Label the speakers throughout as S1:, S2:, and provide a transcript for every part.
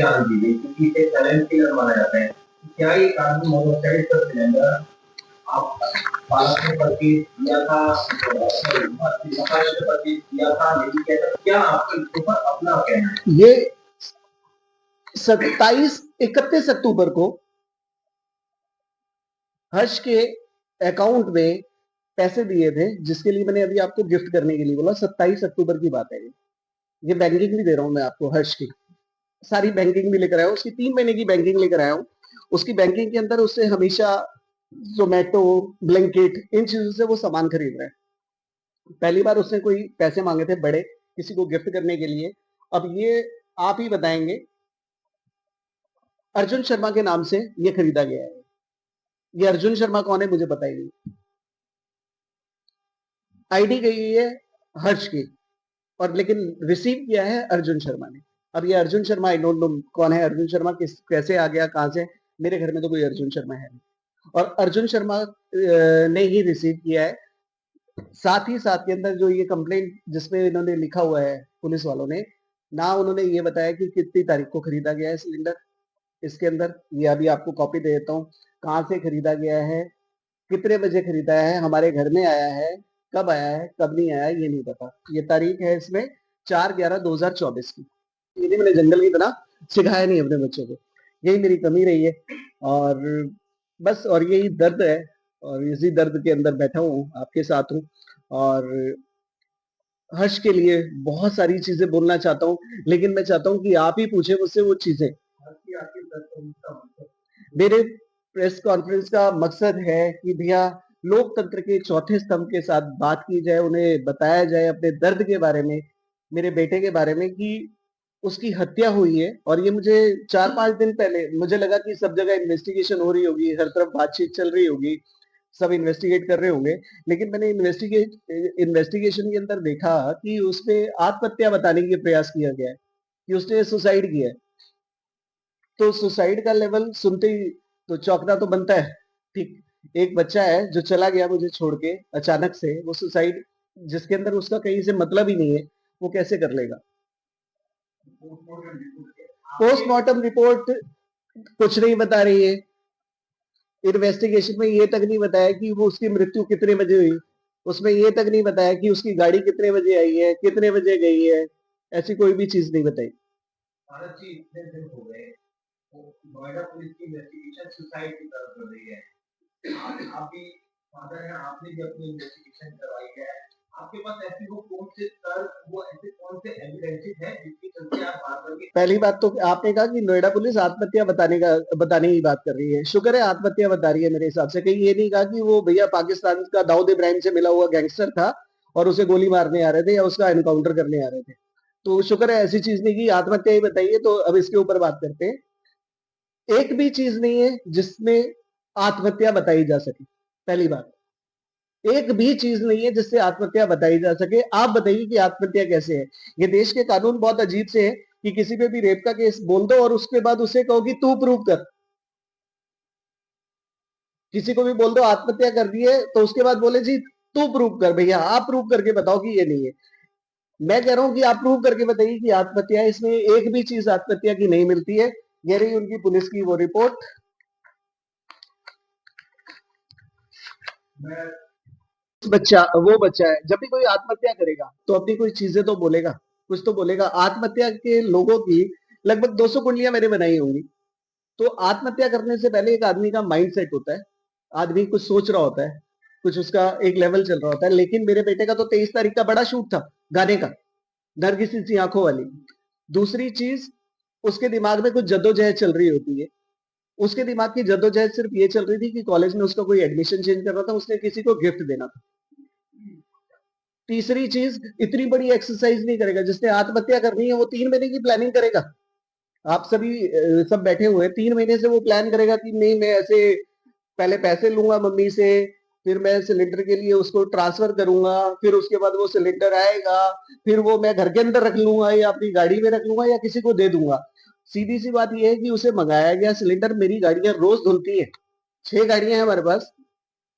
S1: जान दी गई क्योंकि इसे साइलेंट किलर माना जाता है। क्या ये कानून मोनोक्साइड का सिलेंडर आप भारत में परचेज किया था, सॉरी महाराष्ट्र में परचेज किया था, नहीं किया था, क्या आपके ऊपर अपना कहना है?
S2: ये 31 अक्टूबर को हर्ष के अकाउंट में पैसे दिए थे, जिसके लिए मैंने अभी आपको गिफ्ट करने के लिए बोला। 27 अक्टूबर की बात है ये बैंकिंग भी दे रहा हूँ मैं आपको, हर्ष की सारी बैंकिंग भी लेकर आया हूँ, उसकी 3 महीने की बैंकिंग लेकर आया हूँ। उसकी बैंकिंग के अंदर उससे हमेशा जोमेटो, ब्लिंकिट, इन चीजों से वो सामान खरीद रहा है। पहली बार उसने कोई पैसे मांगे थे बड़े किसी को गिफ्ट करने के लिए। अब ये आप ही बताएंगे, अर्जुन शर्मा के नाम से ये खरीदा गया है। ये अर्जुन शर्मा कौन है मुझे बताइए। आईडी गई है हर्ष की, और लेकिन रिसीव किया है अर्जुन शर्मा ने। अब ये Arjun Sharma I don't know कौन है अर्जुन शर्मा, किस कैसे आ गया, कहां से। मेरे घर में तो कोई अर्जुन शर्मा है नहीं, और अर्जुन शर्मा ने ही रिसीव किया है। साथ ही साथ के अंदर जो ये कंप्लेंट जिसमें इन्होंने लिखा हुआ है पुलिस वालों ने, ना उन्होंने ये बताया कि कितनी तारीख को खरीदा गया है सिलेंडर। इसके अंदर ये अभी आपको कॉपी दे देता हूँ, कहाँ से खरीदा गया है, कितने बजे खरीदा है, हमारे घर में आया है, कब आया है, कब नहीं आया ये नहीं पता। ये तारीख है इसमें 4/11/2024 की। ये मैंने जंगल की तरह सिखाया नहीं अपने बच्चों को, यही मेरी कमी रही है। और बस, और यही दर्द है, और इसी दर्द के अंदर बैठा हूँ, आपके साथ हूँ। और हर्ष के लिए बहुत सारी चीजें बोलना चाहता हूँ, लेकिन मैं चाहता हूँ कि आप ही पूछे मुझसे वो चीजें। मेरे प्रेस कॉन्फ्रेंस का मकसद है कि भैया लोकतंत्र के चौथे स्तंभ के साथ बात की जाए, उन्हें बताया जाए अपने दर्द के बारे में, मेरे बेटे के बारे में, कि उसकी हत्या हुई है। और ये मुझे 4-5 दिन पहले मुझे लगा कि सब जगह इन्वेस्टिगेशन हो रही होगी, हर तरफ बातचीत चल रही होगी, सब इन्वेस्टिगेट कर रहे होंगे। लेकिन मैंने इन्वेस्टिगेशन के अंदर देखा कि उसमें आत्महत्या बताने की प्रयास किया गया है, कि उसने सुसाइड किया है। तो सुसाइड का लेवल सुनते ही तो चौंकना तो बनता है। ठीक, एक बच्चा है जो चला गया मुझे छोड़ के अचानक से, वो सुसाइड जिसके अंदर उसका कहीं से मतलब ही नहीं है, वो कैसे कर लेगा। पोस्टमार्टम रिपोर्ट कुछ नहीं बता रही है। इन्वेस्टिगेशन में ये तक नहीं बताया कि वो उसकी मृत्यु कितने बजे हुई, उसमें ये तक नहीं बताया कि उसकी गाड़ी कितने बजे आई है, कितने बजे गई है, ऐसी कोई भी चीज नहीं बताई।
S1: नोएडा पुलिस की इन्वेस्टिगेशन सुसाइड की तरफ बढ़ रही है। आप भी फादर हैं, आपने भी अपनी इन्वेस्टिगेशन करवाई है। आपके पास ऐसी वो कौन से तर्क, वो ऐसे कौन से एविडेंसेस हैं जिसके चलते आप बार-बार ये।
S2: पहली बात तो आपने कहा कि नोएडा पुलिस आत्महत्या बताने की बात कर रही है। शुक्र है आत्महत्या बता रही है मेरे हिसाब से। कहीं ये नहीं कहा कि वो भैया पाकिस्तान का दाऊद इब्राहिम से मिला हुआ गैंगस्टर था और उसे गोली मारने आ रहे थे या उसका एनकाउंटर करने आ रहे थे। तो शुक्र है ऐसी चीज नहीं की, आत्महत्या ही बताइए। तो अब इसके ऊपर बात करते हैं। एक भी चीज नहीं है जिसमें आत्महत्या बताई जा सके। पहली बात, एक भी चीज नहीं है जिससे आत्महत्या बताई जा सके। आप बताइए कि आत्महत्या कैसे है। ये देश के कानून बहुत अजीब से है कि किसी पे भी रेप का केस बोल दो और उसके बाद उसे कहो कि तू प्रूव कर। किसी को भी बोल दो आत्महत्या कर दी है तो उसके बाद बोले जी तू प्रूव कर, भैया आप प्रूव करके बताओ कि ये नहीं है। मैं कह रहा हूं कि आप प्रूव करके बताइए कि आत्महत्या है। इसमें एक भी चीज आत्महत्या की नहीं मिलती है। ये रही उनकी पुलिस की वो रिपोर्ट। बच्चा वो बच्चा है, जब भी कोई आत्महत्या करेगा तो अपनी कोई चीजें तो बोलेगा, कुछ तो बोलेगा। आत्महत्या के लोगों की लगभग 200 कुंडलियां मैंने बनाई होंगी। तो आत्महत्या करने से पहले एक आदमी का माइंड सेट होता है, आदमी कुछ सोच रहा होता है, कुछ उसका एक लेवल चल रहा होता है। लेकिन मेरे बेटे का तो 23 तारीख का बड़ा शूट था गाने का, नरगिस सी आंखों वाली। दूसरी चीज, उसके दिमाग में कुछ जद्दोजहद चल रही होती है। उसके दिमाग की जद्दोजहद सिर्फ ये चल रही थी कि कॉलेज में उसका कोई एडमिशन चेंज कर रहा था, उसने किसी को गिफ्ट देना था। तीसरी चीज, इतनी बड़ी एक्सरसाइज नहीं करेगा। जिसने आत्महत्या करनी है वो 3 महीने की प्लानिंग करेगा। आप सभी सब बैठे हुए हैं, 3 महीने से वो प्लान करेगा कि नहीं मैं ऐसे पहले पैसे लूंगा मम्मी से, फिर मैं सिलेंडर के लिए उसको ट्रांसफर करूंगा, फिर उसके बाद वो सिलेंडर आएगा, फिर वो मैं घर के अंदर रख लूंगा या अपनी गाड़ी में रख लूंगा या किसी को दे दूंगा। सीधी सी बात यह है कि उसे मंगाया गया सिलेंडर, मेरी गाड़ियां रोज धुलती है, 6 गाड़ियां हैं हमारे पास,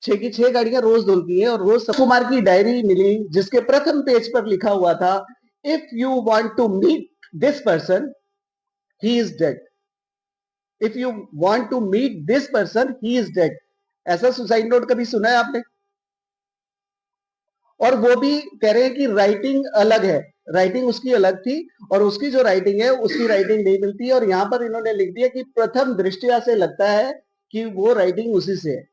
S2: 6 की 6 गाड़ियां रोज धुलती है। और रोज कुमार की डायरी मिली जिसके प्रथम पेज पर लिखा हुआ था, if you want to meet this person he is dead. If you want to meet this person, he is dead. ऐसा सुसाइड नोट कभी सुना है आपने? और वो भी कह रहे हैं कि राइटिंग अलग है, राइटिंग उसकी अलग थी और उसकी जो राइटिंग है उसकी राइटिंग नहीं मिलती है, और यहां पर इन्होंने लिख दिया कि प्रथम दृष्टया से लगता है कि वो राइटिंग उसी से है।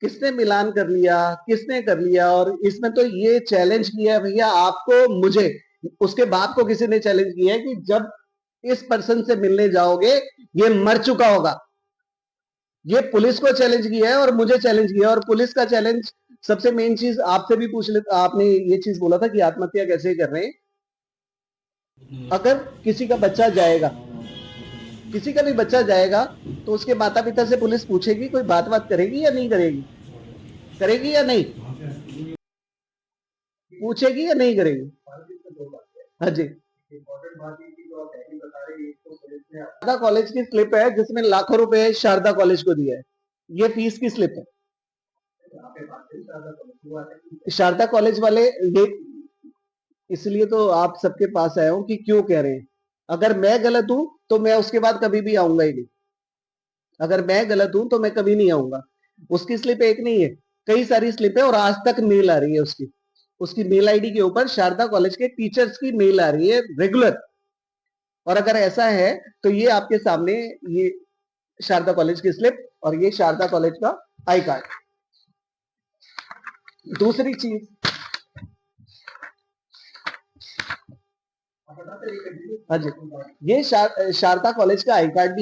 S2: किसने मिलान कर लिया, किसने कर लिया? और इसमें तो ये चैलेंज किया है भैया आपको, मुझे, उसके बाप को किसी ने चैलेंज किया है कि जब इस पर्सन से मिलने जाओगे ये मर चुका होगा। ये पुलिस को चैलेंज किया है और मुझे चैलेंज किया है, और पुलिस का चैलेंज सबसे मेन चीज आपसे भी पूछ ले, आपने ये चीज बोला था कि आत्महत्या कैसे कर रहे हैं। अगर किसी का बच्चा जाएगा, किसी का भी बच्चा जाएगा, तो उसके माता पिता से पुलिस पूछेगी, कोई बात करेगी या नहीं करेगी? करेगी या नहीं? पूछेगी या नहीं करेगी? हाँ जी।
S1: इम्पोर्टेंट बात ये थी जो आप पहले बता रहे हैं, एक तो पुलिस ने
S2: शारदा कॉलेज की स्लिप है जिसमें लाखों रुपए शारदा कॉलेज को दिया है, ये फीस की स्लिप है।
S1: आपके पास से ज्यादा पुलिस हुआ है।
S2: शारदा कॉलेज वाले ये, इसलिए तो आप सबके पास आया हूं कि क्यों कह रहे हैं। अगर मैं गलत हूं तो मैं उसके बाद कभी भी आऊंगा ही नहीं। अगर मैं गलत हूं तो मैं कभी नहीं आऊंगा। उसकी स्लिप एक नहीं है, कई सारी स्लिप है, और आज तक मेल आ रही है उसकी, उसकी मेल आईडी के ऊपर शारदा कॉलेज के टीचर्स की मेल आ रही है रेगुलर। और अगर ऐसा है तो ये आपके सामने, ये शारदा कॉलेज की स्लिप और ये शारदा कॉलेज का आई कार्ड। दूसरी चीज, हाँ जी, ये शारदा कॉलेज का आई कार्ड भी है।